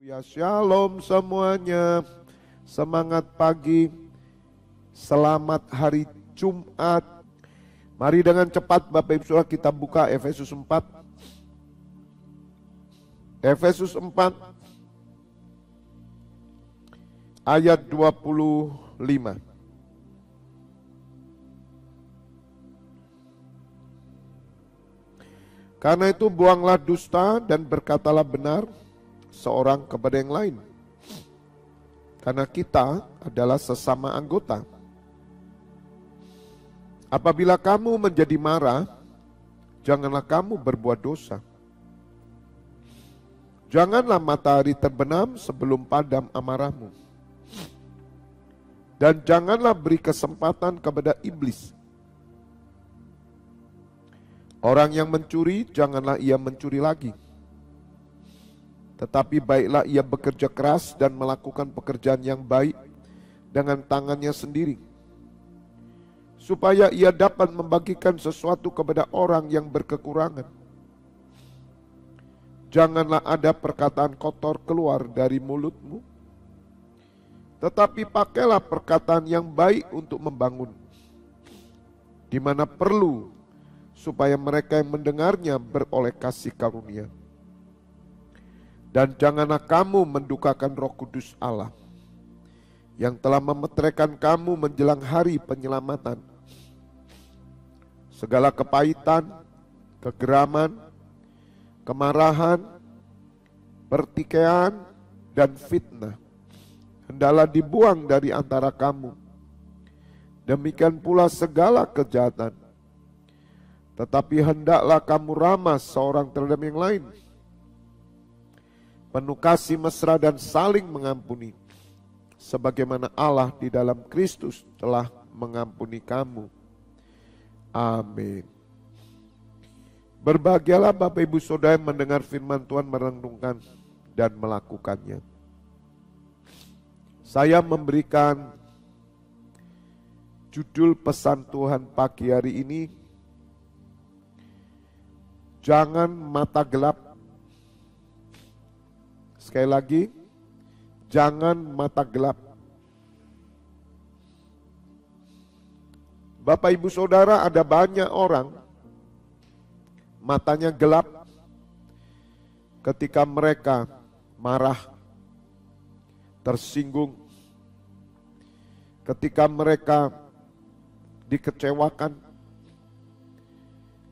Ya, shalom semuanya, semangat pagi, selamat hari Jumat. Mari dengan cepat Bapak Ibu Saudara kita buka Efesus 4. Efesus 4 ayat 25. Karena itu buanglah dusta dan berkatalah benar seorang kepada yang lain, karena kita adalah sesama anggota. Apabila kamu menjadi marah, janganlah kamu berbuat dosa. Janganlah matahari terbenam sebelum padam amarahmu, dan janganlah beri kesempatan kepada iblis. Orang yang mencuri, janganlah ia mencuri lagi, tetapi baiklah ia bekerja keras dan melakukan pekerjaan yang baik dengan tangannya sendiri, supaya ia dapat membagikan sesuatu kepada orang yang berkekurangan. Janganlah ada perkataan kotor keluar dari mulutmu, tetapi pakailah perkataan yang baik untuk membangun, di mana perlu, supaya mereka yang mendengarnya beroleh kasih karunia. Dan janganlah kamu mendukakan Roh Kudus Allah, yang telah memeteraikan kamu menjelang hari penyelamatan. Segala kepahitan, kegeraman, kemarahan, pertikaian, dan fitnah hendaklah dibuang dari antara kamu. Demikian pula segala kejahatan. Tetapi hendaklah kamu ramah seorang terhadap yang lain, penuh kasih mesra dan saling mengampuni, sebagaimana Allah di dalam Kristus telah mengampuni kamu. Amin. Berbahagialah Bapak Ibu Saudara yang mendengar firman Tuhan, merenungkan dan melakukannya. Saya memberikan judul pesan Tuhan pagi hari ini, jangan mata gelap. Sekali lagi, jangan mata gelap. Bapak Ibu Saudara, ada banyak orang matanya gelap ketika mereka marah, tersinggung, ketika mereka dikecewakan,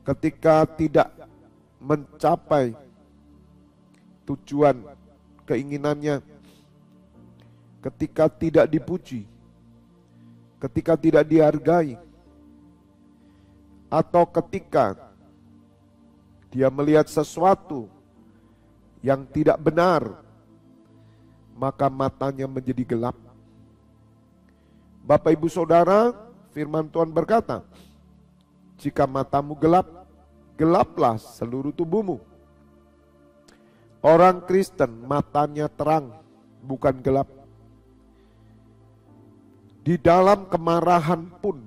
ketika tidak mencapai tujuan keinginannya, ketika tidak dipuji, ketika tidak dihargai, atau ketika dia melihat sesuatu yang tidak benar, maka matanya menjadi gelap. Bapak Ibu Saudara, firman Tuhan berkata, jika matamu gelap, gelaplah seluruh tubuhmu. Orang Kristen matanya terang, bukan gelap. Di dalam kemarahan pun,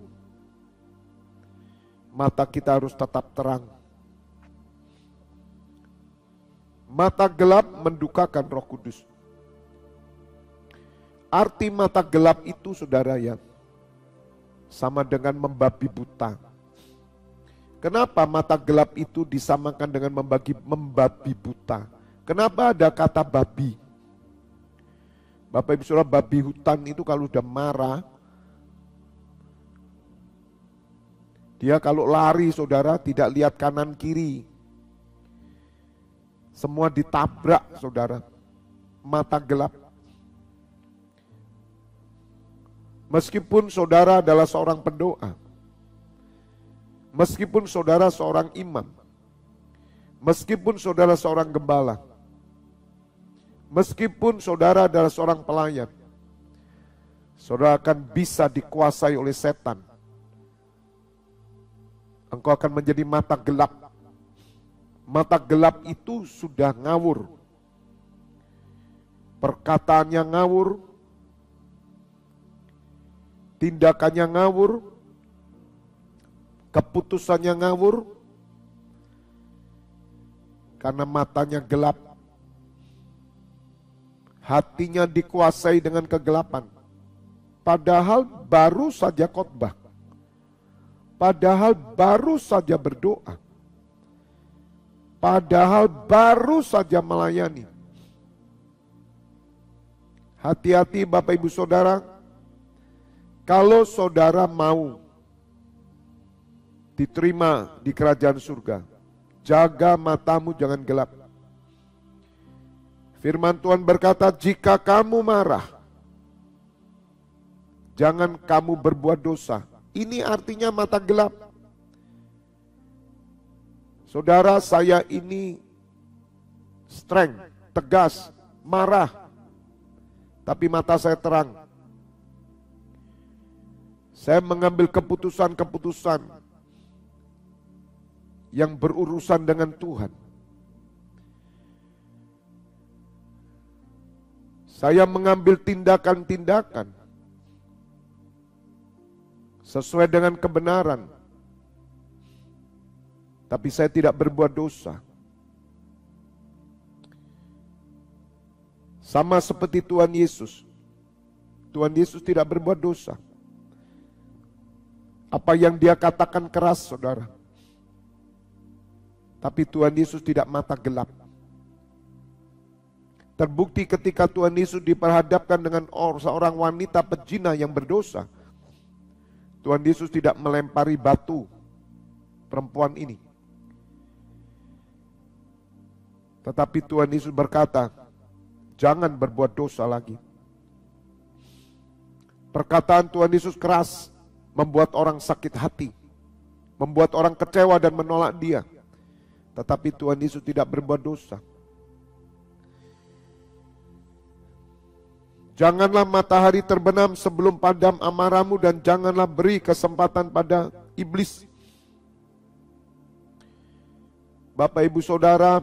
mata kita harus tetap terang. Mata gelap mendukakan Roh Kudus. Arti mata gelap itu, saudara, ya, sama dengan membabi buta. Kenapa mata gelap itu disamakan dengan membabi buta? Kenapa ada kata babi? Bapak Ibu Saudara, babi hutan itu kalau udah marah, dia kalau lari, saudara, tidak lihat kanan kiri. Semua ditabrak, saudara. Mata gelap. Meskipun saudara adalah seorang pendoa, meskipun saudara seorang imam, meskipun saudara seorang gembala, meskipun saudara adalah seorang pelayan, saudara akan bisa dikuasai oleh setan. Engkau akan menjadi mata gelap. Mata gelap itu sudah ngawur. Perkataannya ngawur, tindakannya ngawur, keputusannya ngawur, karena matanya gelap. hatinya dikuasai dengan kegelapan. Padahal baru saja khotbah. Padahal baru saja berdoa. Padahal baru saja melayani. Hati-hati Bapak Ibu Saudara, kalau saudara mau diterima di kerajaan surga, jaga matamu jangan gelap. Firman Tuhan berkata, jika kamu marah, jangan kamu berbuat dosa. Ini artinya mata gelap. Saudara, saya ini strength, tegas, marah, tapi mata saya terang. Saya mengambil keputusan-keputusan yang berurusan dengan Tuhan. Saya mengambil tindakan-tindakan sesuai dengan kebenaran. Tapi saya tidak berbuat dosa. Sama seperti Tuhan Yesus. Tuhan Yesus tidak berbuat dosa. Apa yang dia katakan keras, saudara. Tapi Tuhan Yesus tidak mata gelap. Terbukti ketika Tuhan Yesus diperhadapkan dengan seorang wanita pezina yang berdosa. Tuhan Yesus tidak melempari batu perempuan ini. Tetapi Tuhan Yesus berkata, jangan berbuat dosa lagi. Perkataan Tuhan Yesus keras, membuat orang sakit hati, membuat orang kecewa dan menolak dia. Tetapi Tuhan Yesus tidak berbuat dosa. Janganlah matahari terbenam sebelum padam amarahmu, dan janganlah beri kesempatan pada iblis. Bapak Ibu Saudara,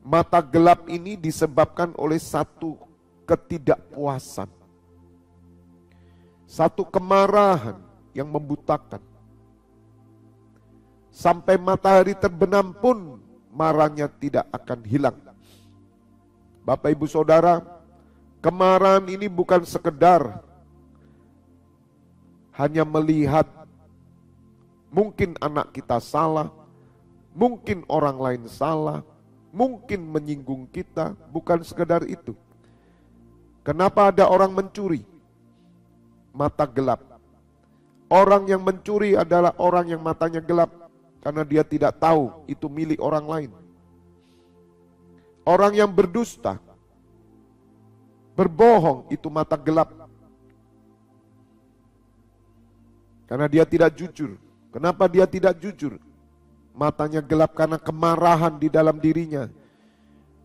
mata gelap ini disebabkan oleh satu ketidakpuasan. Satu kemarahan yang membutakan. Sampai matahari terbenam pun marahnya tidak akan hilang. Bapak Ibu Saudara, kemarahan ini bukan sekedar hanya melihat mungkin anak kita salah, mungkin orang lain salah, mungkin menyinggung kita, bukan sekedar itu. Kenapa ada orang mencuri? Mata gelap. Orang yang mencuri adalah orang yang matanya gelap, karena dia tidak tahu itu milik orang lain. Orang yang berdusta, berbohong, itu mata gelap. Karena dia tidak jujur. Kenapa dia tidak jujur? Matanya gelap karena kemarahan di dalam dirinya.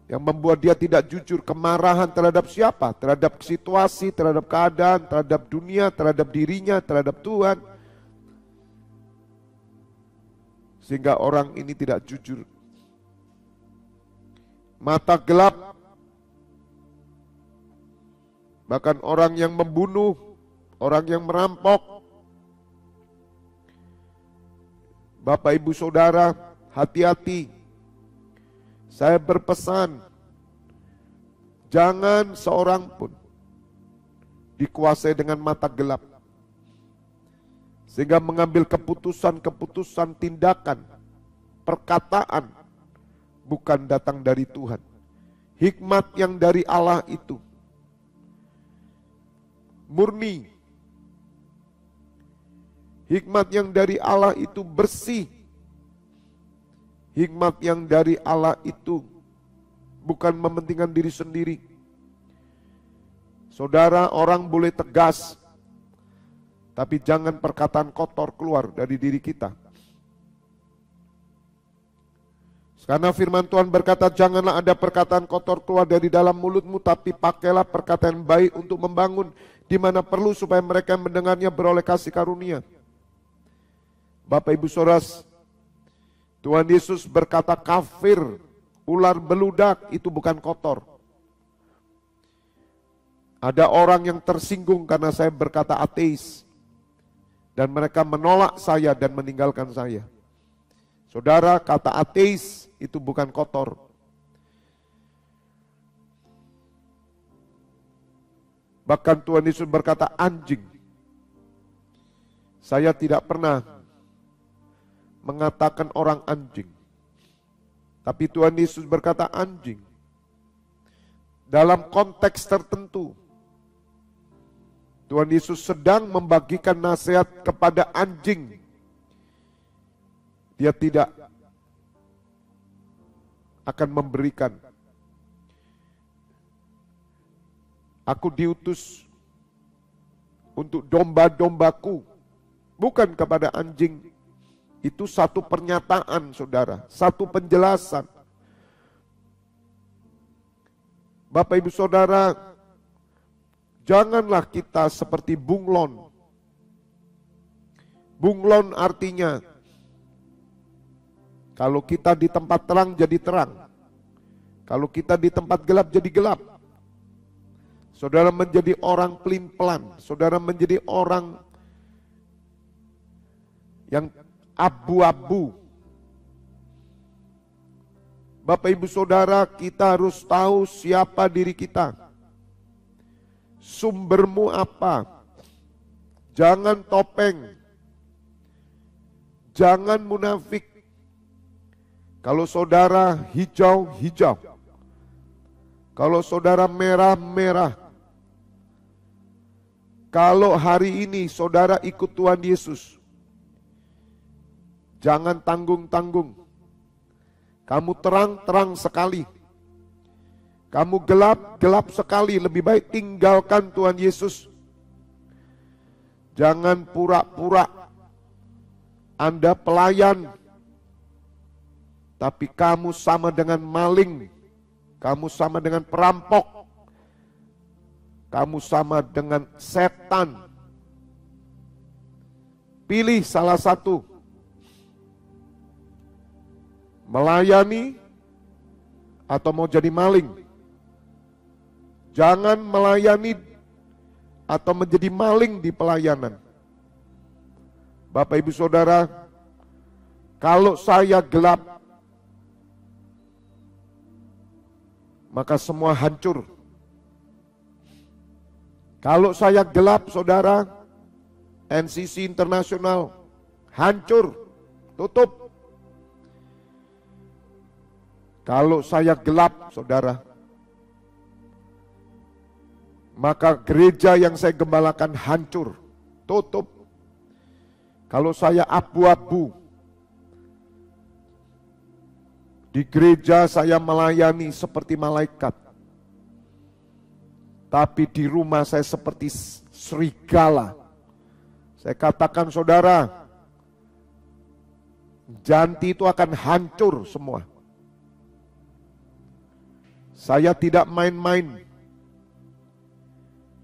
Yang membuat dia tidak jujur. Kemarahan terhadap siapa? Terhadap situasi, terhadap keadaan, terhadap dunia, terhadap dirinya, terhadap Tuhan. Sehingga orang ini tidak jujur. Mata gelap, bahkan orang yang membunuh, orang yang merampok. Bapak Ibu Saudara, hati-hati. Saya berpesan, jangan seorang pun dikuasai dengan mata gelap, sehingga mengambil keputusan-keputusan, tindakan, perkataan bukan datang dari Tuhan. Hikmat yang dari Allah itu murni. Hikmat yang dari Allah itu bersih. Hikmat yang dari Allah itu bukan mementingkan diri sendiri. Saudara, orang boleh tegas, tapi jangan perkataan kotor keluar dari diri kita. Karena firman Tuhan berkata, janganlah ada perkataan kotor keluar dari dalam mulutmu, tapi pakailah perkataan baik untuk membangun, di mana perlu supaya mereka yang mendengarnya beroleh kasih karunia. Bapak Ibu Saudara, Tuhan Yesus berkata kafir, ular beludak itu bukan kotor. Ada orang yang tersinggung karena saya berkata ateis, dan mereka menolak saya dan meninggalkan saya. Saudara, kata ateis itu bukan kotor. Bahkan Tuhan Yesus berkata anjing. Saya tidak pernah mengatakan orang anjing. Tapi Tuhan Yesus berkata anjing. Dalam konteks tertentu. Tuhan Yesus sedang membagikan nasihat kepada anjing. Dia tidak akan memberikan. Aku diutus untuk domba-dombaku, bukan kepada anjing. Itu satu pernyataan, saudara, satu penjelasan. Bapak Ibu Saudara, janganlah kita seperti bunglon. Bunglon artinya, kalau kita di tempat terang jadi terang. Kalau kita di tempat gelap jadi gelap. Saudara menjadi orang pelin-pelan. Saudara menjadi orang yang abu-abu. Bapak Ibu Saudara, kita harus tahu siapa diri kita. Sumbermu apa? Jangan topeng. Jangan munafik. Kalau saudara hijau, hijau. Kalau saudara merah, merah. Kalau hari ini saudara ikut Tuhan Yesus, jangan tanggung-tanggung. Kamu terang-terang sekali. Kamu gelap-gelap sekali. Lebih baik tinggalkan Tuhan Yesus. Jangan pura-pura Anda pelayan, tapi kamu sama dengan maling. Kamu sama dengan perampok. Kamu sama dengan setan. Pilih salah satu. Melayani atau mau jadi maling. Jangan melayani atau menjadi maling di pelayanan. Bapak Ibu Saudara, kalau saya gelap, maka semua hancur. Kalau saya gelap, saudara, NCC Internasional hancur, tutup. Kalau saya gelap, saudara, maka gereja yang saya gembalakan hancur, tutup. Kalau saya abu-abu, di gereja saya melayani seperti malaikat. Tapi di rumah saya seperti serigala. Saya katakan saudara, janti itu akan hancur semua. Saya tidak main-main.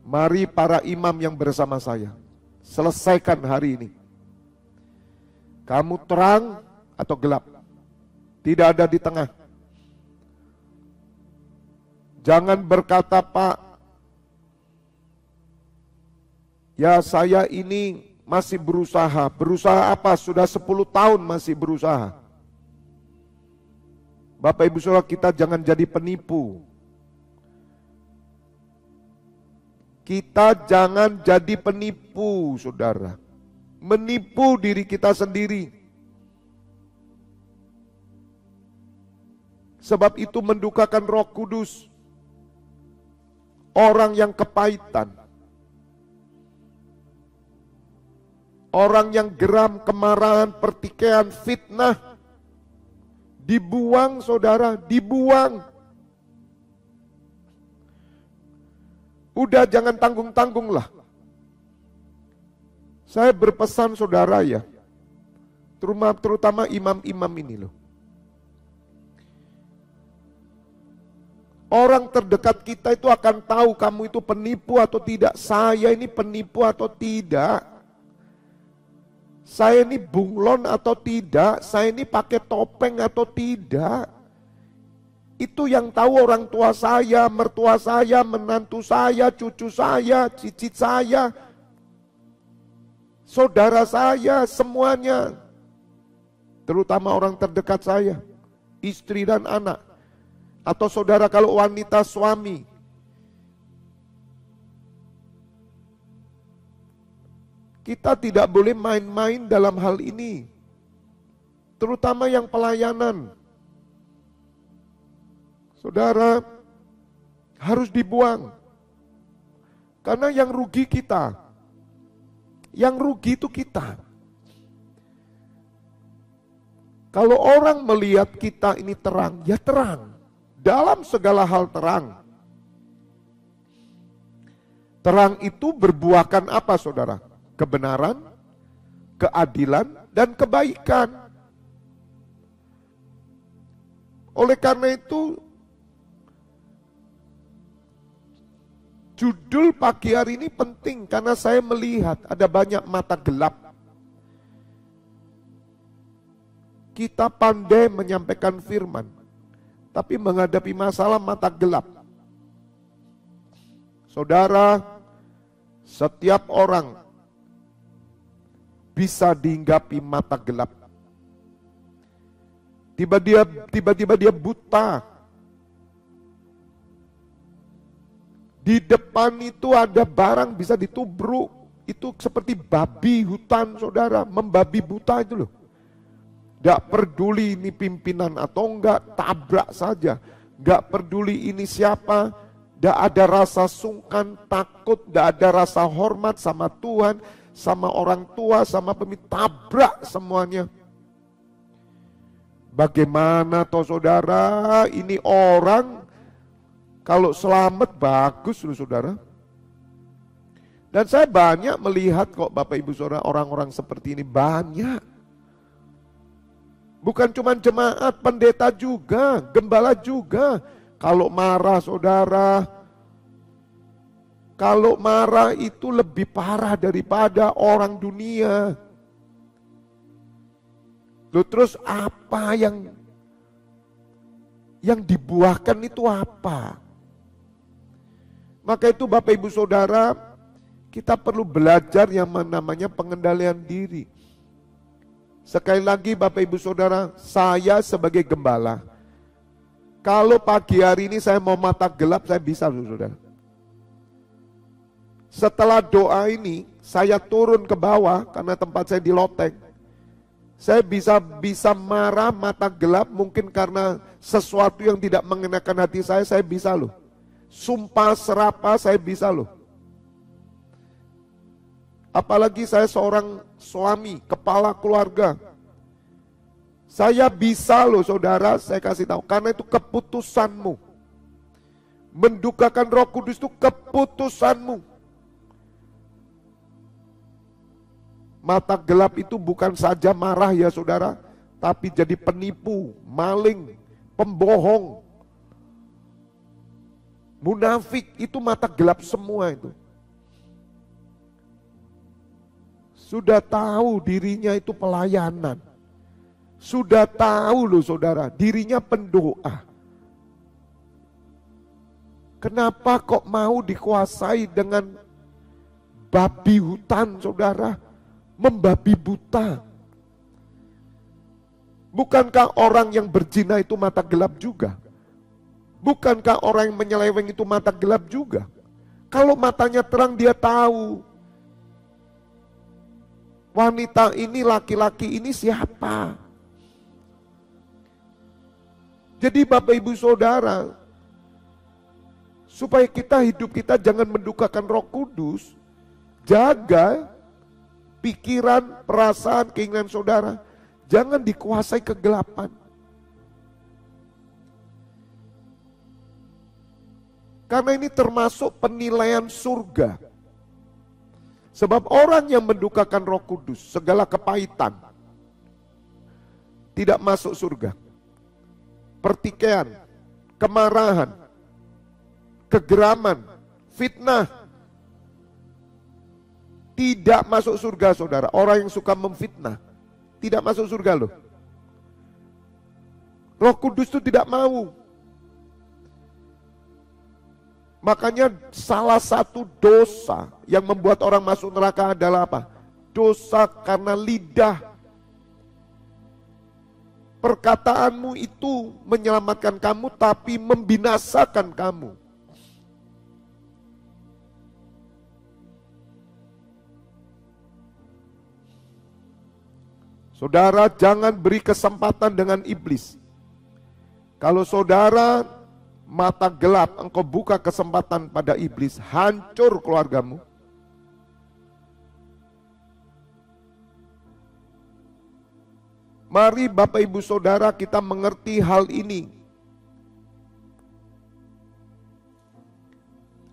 Mari para imam yang bersama saya, selesaikan hari ini. Kamu terang atau gelap? Tidak ada di tengah. Jangan berkata, Pak, ya saya ini masih berusaha. Berusaha apa? Sudah 10 tahun masih berusaha. Bapak Ibu Saudara, kita jangan jadi penipu. Kita jangan jadi penipu, saudara. Menipu diri kita sendiri. Sebab itu mendukakan Roh Kudus. Orang yang kepahitan. Orang yang geram, kemarahan, pertikaian, fitnah. Dibuang saudara, dibuang. Udah jangan tanggung-tanggung lah. Saya berpesan saudara ya, terutama imam-imam ini loh. Orang terdekat kita itu akan tahu kamu itu penipu atau tidak. Saya ini penipu atau tidak. Saya ini bunglon atau tidak, saya ini pakai topeng atau tidak. Itu yang tahu orang tua saya, mertua saya, menantu saya, cucu saya, cicit saya, saudara saya, semuanya. Terutama orang terdekat saya, istri dan anak. Atau saudara kalau wanita suami. Kita tidak boleh main-main dalam hal ini. Terutama yang pelayanan. Saudara, harus dibuang. Karena yang rugi kita. Yang rugi itu kita. Kalau orang melihat kita ini terang, ya terang. Dalam segala hal terang. Terang itu berbuahkan apa, saudara? Kebenaran, keadilan, dan kebaikan. Oleh karena itu, judul pagi hari ini penting karena saya melihat ada banyak mata gelap. Kita pandai menyampaikan firman, tapi menghadapi masalah mata gelap. Saudara, setiap orang bisa dihinggapi mata gelap. Tiba-tiba dia buta. Di depan itu ada barang bisa ditubruk. Itu seperti babi hutan, saudara. Membabi buta itu loh. Gak peduli ini pimpinan atau enggak, tabrak saja. Gak peduli ini siapa, gak ada rasa sungkan, takut, gak ada rasa hormat sama Tuhan, sama orang tua, sama pemimpin, tabrak semuanya. Bagaimana toh saudara, ini orang kalau selamat bagus loh saudara. Dan saya banyak melihat kok Bapak Ibu Saudara, orang-orang seperti ini banyak. Bukan cuma jemaat, pendeta juga, gembala juga. Kalau marah saudara, kalau marah itu lebih parah daripada orang dunia. Loh terus apa yang dibuahkan itu apa? Maka itu Bapak Ibu Saudara, kita perlu belajar yang namanya pengendalian diri. Sekali lagi Bapak Ibu Saudara, saya sebagai gembala, kalau pagi hari ini saya mau mata gelap, saya bisa saudara. Setelah doa ini, saya turun ke bawah karena tempat saya di loteng. Saya bisa marah mata gelap mungkin karena sesuatu yang tidak mengenakan hati saya bisa loh. Sumpah serapah saya bisa loh. Apalagi saya seorang suami, kepala keluarga. Saya bisa loh saudara, saya kasih tahu. Karena itu keputusanmu. Mendukakan Roh Kudus itu keputusanmu. Mata gelap itu bukan saja marah ya saudara, tapi jadi penipu, maling, pembohong, munafik, itu mata gelap semua itu. Sudah tahu dirinya itu pelayanan. Sudah tahu loh saudara, dirinya pendoa. Kenapa kok mau dikuasai dengan babi hutan saudara? Membabi buta. Bukankah orang yang berzina itu mata gelap juga? Bukankah orang yang menyeleweng itu mata gelap juga? Kalau matanya terang dia tahu. Wanita ini, laki-laki ini siapa? Jadi Bapak Ibu Saudara, supaya hidup kita jangan mendukakan Roh Kudus, jaga pikiran, perasaan, keinginan saudara, jangan dikuasai kegelapan. Karena ini termasuk penilaian surga. Sebab orang yang mendukakan Roh Kudus, segala kepahitan, tidak masuk surga. Pertikaian, kemarahan, kegeraman, fitnah, tidak masuk surga saudara. Orang yang suka memfitnah, tidak masuk surga loh. Roh Kudus itu tidak mau. Makanya salah satu dosa yang membuat orang masuk neraka adalah apa? Dosa karena lidah. Perkataanmu itu menyelamatkan kamu tapi membinasakan kamu. Saudara jangan beri kesempatan dengan iblis. Kalau saudara mata gelap, engkau buka kesempatan pada iblis, hancur keluargamu. Mari Bapak Ibu Saudara kita mengerti hal ini.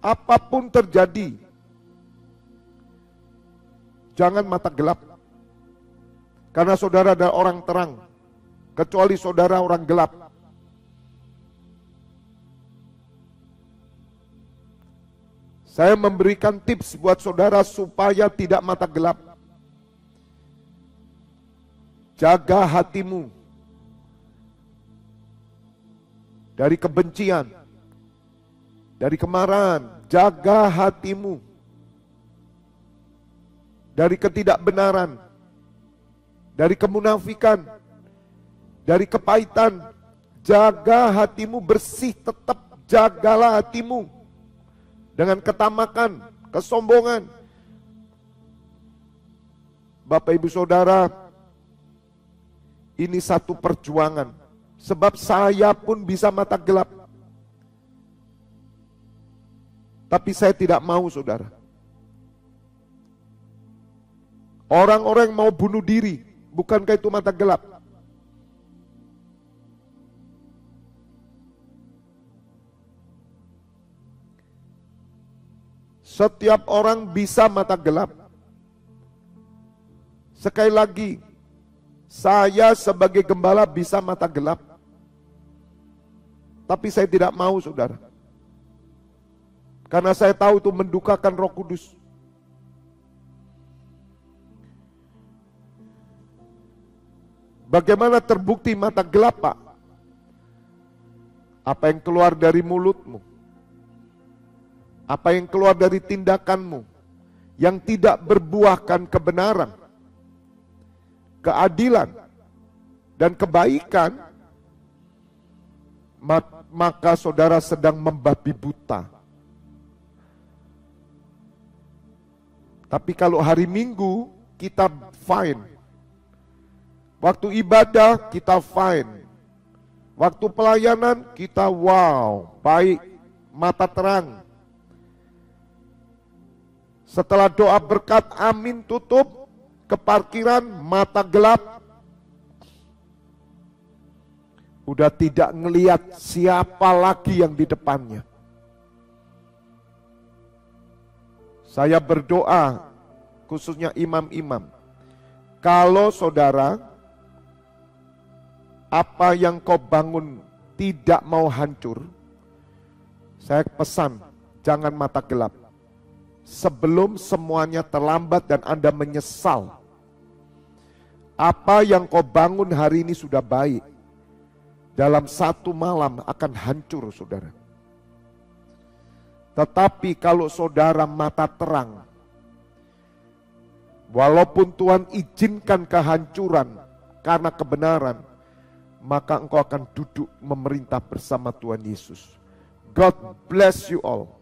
Apapun terjadi, jangan mata gelap. Karena saudara adalah orang terang, kecuali saudara orang gelap. Saya memberikan tips buat saudara supaya tidak mata gelap. Jaga hatimu dari kebencian, dari kemarahan. Jaga hatimu dari ketidakbenaran, dari kemunafikan, dari kepahitan. Jaga hatimu bersih, tetap jagalah hatimu dengan ketamakan, kesombongan. Bapak Ibu Saudara, ini satu perjuangan, sebab saya pun bisa mata gelap. Tapi saya tidak mau, saudara. Orang-orang mau bunuh diri, bukankah itu mata gelap? Setiap orang bisa mata gelap. Sekali lagi, saya sebagai gembala bisa mata gelap. Tapi saya tidak mau, saudara. Karena saya tahu itu mendukakan Roh Kudus. Bagaimana terbukti mata gelap, Pak? Apa yang keluar dari mulutmu? Apa yang keluar dari tindakanmu yang tidak berbuahkan kebenaran, keadilan, dan kebaikan, maka saudara sedang membabi buta. Tapi kalau hari Minggu kita fine, waktu ibadah kita fine, waktu pelayanan kita wow, baik, mata terang. Setelah doa berkat amin tutup, ke parkiran mata gelap. Udah tidak ngelihat siapa lagi yang di depannya. Saya berdoa, khususnya imam-imam, kalau saudara, apa yang kau bangun tidak mau hancur, saya pesan, jangan mata gelap. Sebelum semuanya terlambat dan Anda menyesal. Apa yang kau bangun hari ini sudah baik, dalam satu malam akan hancur, saudara. Tetapi kalau saudara mata terang, walaupun Tuhan izinkan kehancuran karena kebenaran, maka engkau akan duduk memerintah bersama Tuhan Yesus. God bless you all.